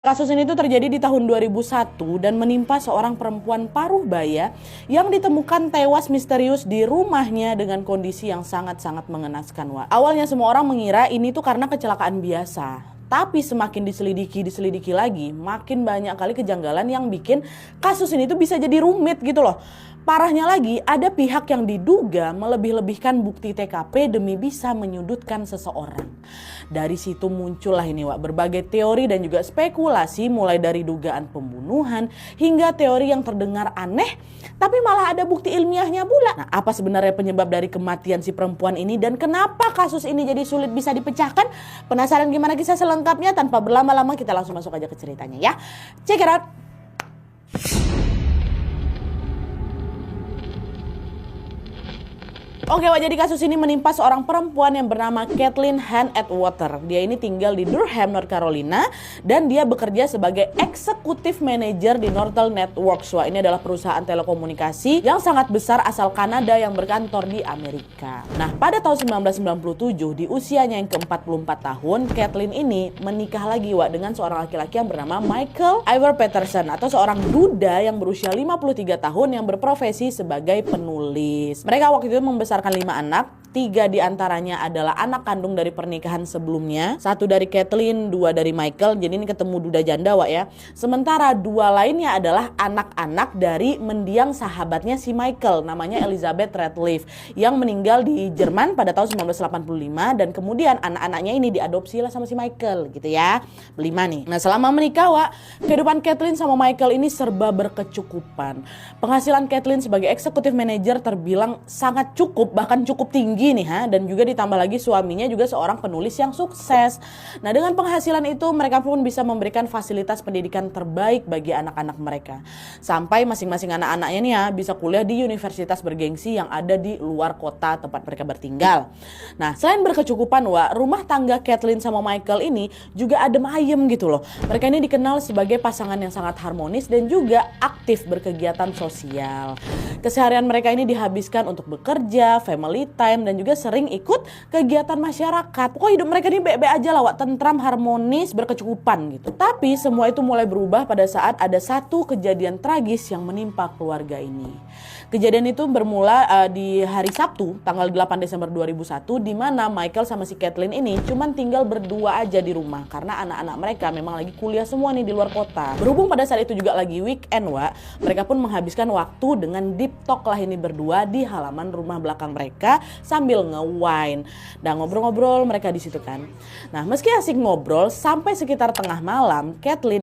Kasus ini tuh terjadi di tahun 2001 dan menimpa seorang perempuan paruh baya yang ditemukan tewas misterius di rumahnya dengan kondisi yang sangat-sangat mengenaskan, Wak. Awalnya semua orang mengira ini tuh karena kecelakaan biasa. Tapi semakin diselidiki lagi, makin banyak kali kejanggalan yang bikin kasus ini tuh bisa jadi rumit gitu loh. Parahnya lagi, ada pihak yang diduga melebih-lebihkan bukti TKP demi bisa menyudutkan seseorang. Dari situ muncullah ini, Wak, berbagai teori dan juga spekulasi, mulai dari dugaan pembunuhan hingga teori yang terdengar aneh tapi malah ada bukti ilmiahnya pula. Nah, apa sebenarnya penyebab dari kematian si perempuan ini dan kenapa kasus ini jadi sulit bisa dipecahkan? Penasaran gimana kisah selengkapnya? Tanpa berlama-lama kita langsung masuk aja ke ceritanya ya. Check it out. Oke, Wak, jadi kasus ini menimpa seorang perempuan yang bernama Kathleen Han Atwater. Dia ini tinggal di Durham, North Carolina, dan dia bekerja sebagai eksekutif manager di Nortel Networks. Wah, ini adalah perusahaan telekomunikasi yang sangat besar asal Kanada yang berkantor di Amerika. Nah, pada tahun 1997, di usianya yang ke-44 tahun, Kathleen ini menikah lagi, Wak, dengan seorang laki-laki yang bernama Michael Ivor Peterson, atau seorang duda yang berusia 53 tahun yang berprofesi sebagai penulis. Mereka waktu itu membesarkan 5 anak. 3 diantaranya adalah anak kandung dari pernikahan sebelumnya. 1 dari Kathleen, 2 dari Michael. Jadi ini ketemu duda janda, Wak, ya. Sementara 2 lainnya adalah anak-anak dari mendiang sahabatnya si Michael, namanya Elizabeth Radcliffe, yang meninggal di Jerman pada tahun 1985. Dan kemudian anak-anaknya ini diadopsi lah sama si Michael gitu ya. 5 nih. Nah, selama menikah, Wak, kehidupan Kathleen sama Michael ini serba berkecukupan. Penghasilan Kathleen sebagai eksekutif manager terbilang sangat cukup, bahkan cukup tinggi nih, dan juga ditambah lagi suaminya juga seorang penulis yang sukses. Nah, dengan penghasilan itu mereka pun bisa memberikan fasilitas pendidikan terbaik bagi anak-anak mereka. Sampai masing-masing anak-anaknya nih bisa kuliah di universitas bergengsi yang ada di luar kota tempat mereka bertinggal. Nah, selain berkecukupan, Wak, rumah tangga Kathleen sama Michael ini juga adem ayem gitu loh. Mereka ini dikenal sebagai pasangan yang sangat harmonis dan juga aktif berkegiatan sosial. Keseharian mereka ini dihabiskan untuk bekerja, family time, dan juga sering ikut kegiatan masyarakat. Pokoknya hidup mereka ini baik-baik aja lah, Wak, tentram, harmonis, berkecukupan gitu. Tapi semua itu mulai berubah pada saat ada satu kejadian tragis yang menimpa keluarga ini. Kejadian itu bermula di hari Sabtu, tanggal 8 Desember 2001, di mana Michael sama si Kathleen ini cuman tinggal berdua aja di rumah karena anak-anak mereka memang lagi kuliah semua nih di luar kota. Berhubung pada saat itu juga lagi weekend, Wak, mereka pun menghabiskan waktu dengan deep talk lah ini berdua di halaman rumah belakang mereka sambil nge-wine. Dan ngobrol-ngobrol mereka di situ kan. Nah, meski asik ngobrol, sampai sekitar tengah malam, Kathleen